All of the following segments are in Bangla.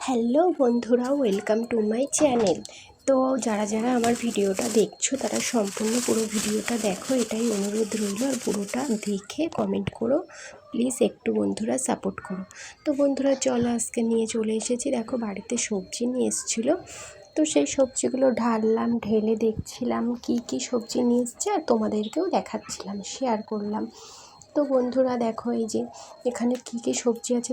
হ্যালো বন্ধুরা, ওয়েলকাম টু মাই চ্যানেল। তো যারা যারা আমার ভিডিওটা দেখছো তারা সম্পূর্ণ পুরো ভিডিওটা দেখো, এটাই অনুরোধ রইল। আর পুরোটা দেখে কমেন্ট করো প্লিজ, একটু বন্ধুরা সাপোর্ট করো। তো বন্ধুরা চলো, আজকে নিয়ে চলে এসেছি। দেখো বাড়িতে সবজি নিয়ে এসেছিলো, তো সেই সবজিগুলো ঢাললাম, ঢেলে দেখছিলাম কি কি সবজি নিয়ে এসছে, আর তোমাদেরকেও দেখাচ্ছিলাম, শেয়ার করলাম। তো বন্ধুরা দেখো, এই যে এখানে কি কি সবজি আছে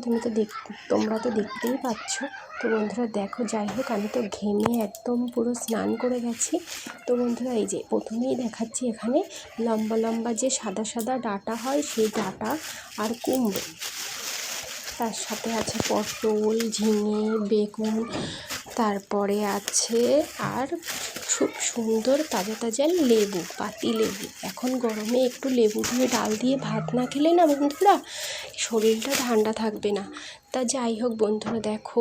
তোমরা তো দেখতেই পাচ্ছ। তো বন্ধুরা দেখো, যাই হোক আমি তো ঘেমে একদম পুরো স্নান করে গেছি। তো বন্ধুরা এই যে প্রথমেই দেখাচ্ছি, এখানে লম্বা লম্বা যে সাদা সাদা ডাঁটা হয় সেই ডাঁটা আর কুমড়ো, তার সাথে আছে পটল, ঝিঙে, বেগুন, তারপরে আছে আর খুব সুন্দর তাজা তাজা লেবু, পাতি লেবু। এখন গরমে একটু লেবু দিয়ে ডাল দিয়ে ভাত না খেলে না বন্ধুরা শরীরটা ঠান্ডা থাকবে না। তা যাই হোক বন্ধুরা দেখো,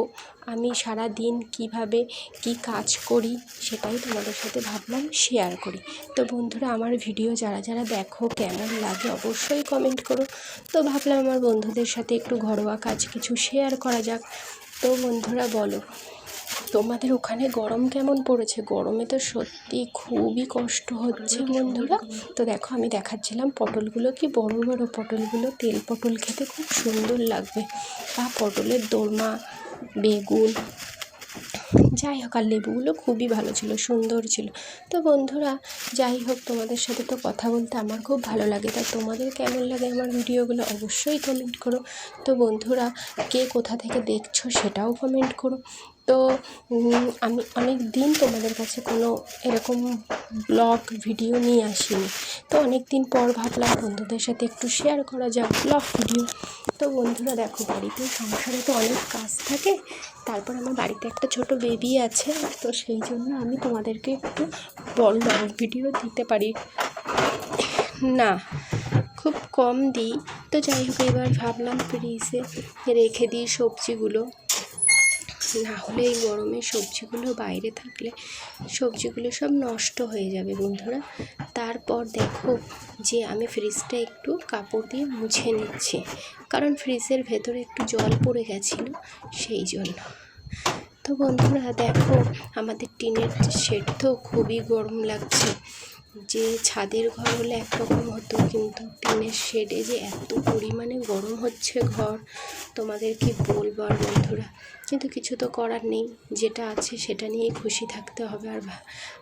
আমি সারা দিন কিভাবে কি কাজ করি সেটাই তোমাদের সাথে ভাবলাম শেয়ার করি। তো বন্ধুরা আমার ভিডিও যারা যারা দেখো কেমন লাগে অবশ্যই কমেন্ট করো। তো ভাবলাম আমার বন্ধুদের সাথে একটু ঘরোয়া কাজ কিছু শেয়ার করা যাক। তো বন্ধুরা বলো, তোমাদের ওখানে গরম কেমন পড়েছে? গরমে তো সত্যি খুবই কষ্ট হচ্ছে বন্ধুরা। তো দেখো আমি দেখাচ্ছিলাম পটলগুলো, কি বড় বড় পটলগুলো, তেল পটল খেতে খুব সুন্দর লাগবে, বা পটলের দোরমা, বেগুন, যাই হোক। আর লেবুগুলো খুবই ভালো ছিল, সুন্দর ছিল। তো বন্ধুরা যাই হোক, তোমাদের সাথে তো কথা বলতে আমার খুব ভালো লাগে। তা তোমাদের কেমন লাগে আমার ভিডিওগুলো অবশ্যই কমেন্ট করো। তো বন্ধুরা কে কোথা থেকে দেখছো সেটাও কমেন্ট করো। তো আমি অনেক দিন তোমাদের কাছে কোনো এরকম ব্লগ ভিডিও নিয়ে আসিনি। তো অনেক দিন পর ভাবলাম বন্ধুদের সাথে একটু শেয়ার করা যাক ব্লগ ভিডিও। তো বন্ধুরা দেখো, বাড়িতে সংসারে তো অনেক কাজ থাকে, তারপর আমার বাড়িতে একটা ছোট বেবি আছে, তো সেই জন্য আমি তোমাদেরকে একটু ব্লগ ভিডিও দিতে পারি না, খুব কম দিই। তো যাই হোক, এবার ভাবলাম ফ্রিজে রেখে দিই সবজিগুলো, না হলে এই গরমে সবজিগুলো বাইরে থাকলে সবজিগুলো সব নষ্ট হয়ে যাবে বন্ধুরা। তারপর দেখো যে আমি ফ্রিজটা একটু কাপড় দিয়ে মুছে নিচ্ছি, কারণ ফ্রিজের ভেতরে একটু জল পড়ে গেছিলো সেই জন্য। তো বন্ধুরা দেখো, আমাদের টিনের শেড তো খুবই গরম লাগছে। যে ছাদের ঘর হলে একরকম হতো, কিন্তু টিনের শেডে যে এত পরিমাণে গরম হচ্ছে ঘর, তোমাদের কি বলবো আর বন্ধুরা। কিন্তু কিছু তো করার নেই, যেটা আছে সেটা নিয়েই খুশি থাকতে হবে,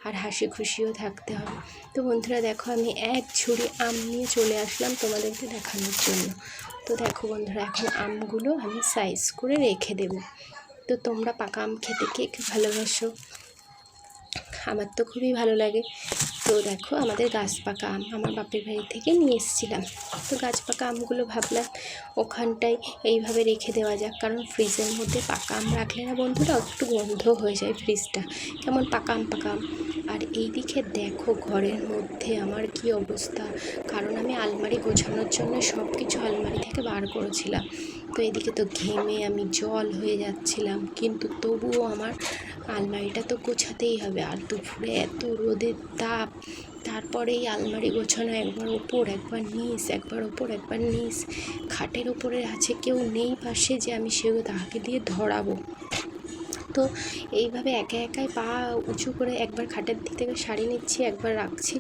আর হাসি খুশিও থাকতে হবে। তো বন্ধুরা দেখো, আমি এক ঝুড়ি আম নিয়ে চলে আসলাম তোমাদেরকে দেখানোর জন্য। তো দেখো বন্ধুরা, এখন আমগুলো আমি সাইজ করে রেখে দেবো। তো তোমরা পাকা আম খেতে কে ভালোবাসো? আমার তো খুবই ভালো লাগে। তো দেখো, আমাদের গাছ পাকা আম আমার বাপের বাড়ি থেকে নিয়ে এসেছিলাম। তো গাছ পাকা আমগুলো ভাবলাম ওখানটায় এইভাবে রেখে দেওয়া যাক, কারণ ফ্রিজের মধ্যে পাকা আম রাখলে না বন্ধুরা একটু গন্ধ হয়ে যায় ফ্রিজটা, কেমন পাকা আম পাকা আম। আর এই দিকে দেখো ঘরের মধ্যে আমার কি অবস্থা, কারণ আমি আলমারি গোছানোর জন্য সব কিছু আলমারি থেকে বার করেছিলাম। তো এদিকে তো ঘেমে আমি জল হয়ে যাচ্ছিলাম, কিন্তু তবুও আমার আলমারিটা তো গোছাতেই হবে। আর দুপুরে এত রোদের তাপ, তারপরে এই আলমারি গোছানো, একবার ওপর একবার নিচ, একবার ওপর একবার নিচ, খাটের ওপরে আছে কেউ নেই পাশে যে আমি সেগুলো তাহাকে দিয়ে ধরাবো। তো এইভাবে একা একাই পা উঁচু করে একবার খাটের দিক থেকে শাড়ি নিচ্ছি, একবার রাখছি,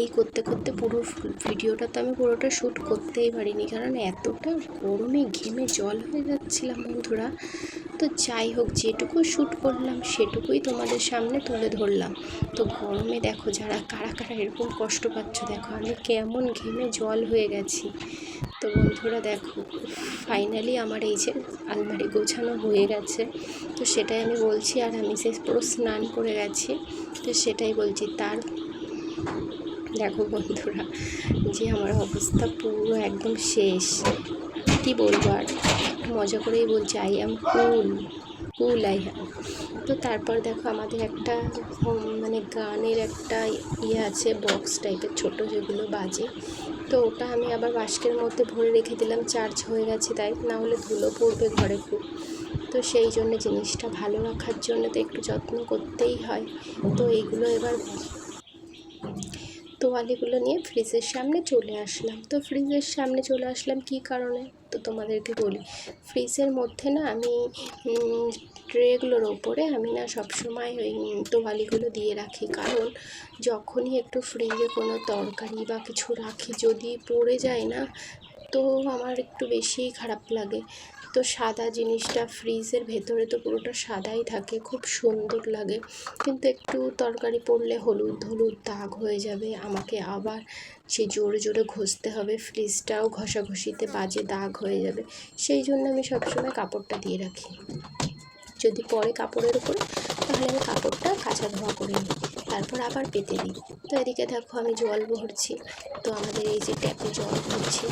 এই করতে করতে পুরো ভিডিওটা তো আমি পুরোটা শ্যুট করতেই পারিনি, কারণ এতটা গরমে ঘেমে জল হয়ে যাচ্ছিলাম বন্ধুরা। তো যাই হোক, যেটুকু শ্যুট করলাম সেটুকুই তোমাদের সামনে তুলে ধরলাম। তো গরমে দেখো যারা কারা কারা এরকম কষ্ট পাচ্ছ, দেখো আমি কেমন ঘেমে জল হয়ে গেছি। তো বন্ধুরা দেখো, ফাইনালি আমার এই যে আলমারি গোছানো হয়ে গেছে, তো সেটাই আমি বলছি। আর আমি সে পুরো স্নান করে গেছি, তো সেটাই বলছি। তার দেখো বন্ধুরা, যে আমার অবস্থা পুরো একদম শেষ, কি বলবো আর, একটু মজা করেই বলছি, আই অ্যাম কুল আই হ্যাম। তো তারপর দেখো আমাদের একটা মানে গানের একটা আছে, বক্স টাইপের ছোট যেগুলো বাজে, তো ওটা আমি আবার বাস্কের মধ্যে ভরে রেখে দিলাম, চার্জ হয়ে গেছে তাই, না হলে ধুলো পড়বে ঘরে খুব। তো সেই জন্য জিনিসটা ভালো রাখার জন্য তো একটু যত্ন করতেই হয়। তো এইগুলো এবার তোয়ালিগুলো নিয়ে ফ্রিজের সামনে চলে আসলাম। তো ফ্রিজের সামনে চলে আসলাম কী কারণে, তো তোমাদেরকে বলি। ফ্রিজের মধ্যে না আমি ট্রেগুলোর ওপরে আমি না সবসময় ওই তোয়ালিগুলো দিয়ে রাখি, কারণ যখনই একটু ফ্রিজে কোনো তরকারি বা কিছু রাখি যদি পড়ে যায় না, তো আমার একটু বেশিই খারাপ লাগে। তো সাদা জিনিসটা ফ্রিজের ভেতরে তো পুরোটা সাদাই থাকে, খুব সুন্দর লাগে, কিন্তু একটু তরকারি পড়লে হলুদ হলুদ দাগ হয়ে যাবে, আমাকে আবার সে জোরে জোরে ঘষতে হবে, ফ্রিজটাও ঘষাঘষিতে বাজে দাগ হয়ে যাবে। সেই জন্য আমি সবসময় কাপড়টা দিয়ে রাখি। যদি পরে কাপড়ের উপরে, তাহলে আমি কাপড়টা কাচা ধোয়া করে নিই, তারপর আবার পেতে দিই। তো এদিকে দেখো আমি জল ভরছি, তো আমাদের এই যে ট্যাপে জল ভরছি,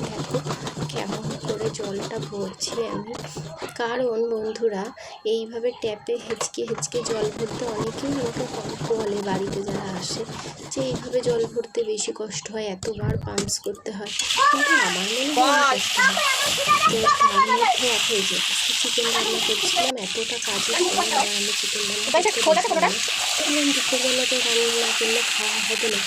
দেখো কেমন করে জলটা ভরছি আমি। কারণ বন্ধুরা, এইভাবে ট্যাপে হেঁচকে হেঁচকে জল ভরতে অনেকেই আমাকে বলে, বাড়িতে যারা আসে, যে এইভাবে জল ভরতে বেশি কষ্ট হয়, এতবার পাম্পস করতে হয়, কিন্তু আমার মনে হয় কষ্ট হয়। তো তার মধ্যে এখন যে চিকেন রান্না করছিলাম, এতটা কাজের পরে আবার আমি চিকেন রান্না দুপুরবেলা তো রান্না না করলে খাওয়া হবে না,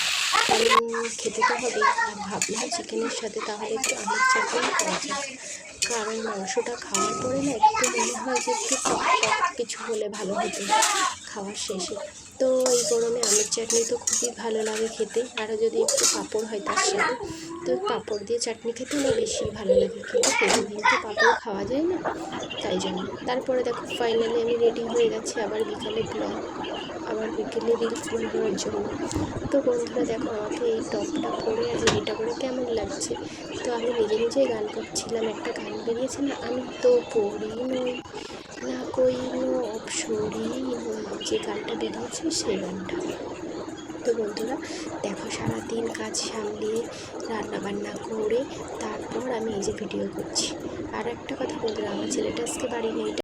কারণ খেতে তো হবে। আর ভাবলাম চিকেনের সাথে তাহলে একটু আমের চাটনি করা যায়, কারণ মাংসটা খাওয়ার পরে না একটু মনে হয় যে একটু টক টক কিছু হলে ভালো হতো খাওয়ার শেষে। তো এই গরমে আমের চাটনি তো খুবই ভালো লাগে খেতে, আরও যদি একটু পাঁপড় হয় তার সাথে, তো পাঁপড় দিয়ে চাটনি খেতে আমার বেশি ভালো লাগে, কিন্তু প্রতিদিন তো পাঁপড় খাওয়া যায় না, তাই জন্য। তারপরে দেখো ফাইনালি আমি রেডি হয়ে গেছি, আবার বিকালে ব্লগ, আবার বিকেলে রিলস বানানোর জন্য। তো বন্ধুরা দেখো আমাকে এই টপটা পরে আর এটা করে কেমন লাগছে। তো আমি নিজে নিজেই গান করছিলাম, একটা গান বেরিয়েছে না, আমি তো পড়ি নই না কই নো অপসরি নই, যে গানটা বেরিয়েছে সেই গানটা। তো বন্ধুরা দেখো সারাদিন কাজ সামলিয়ে রান্নাবান্না করে তারপর আমি এই যে ভিডিও করছি। আর একটা কথা বন্ধুরা, আমার ছেলেটা আজকে বাড়ি নেই।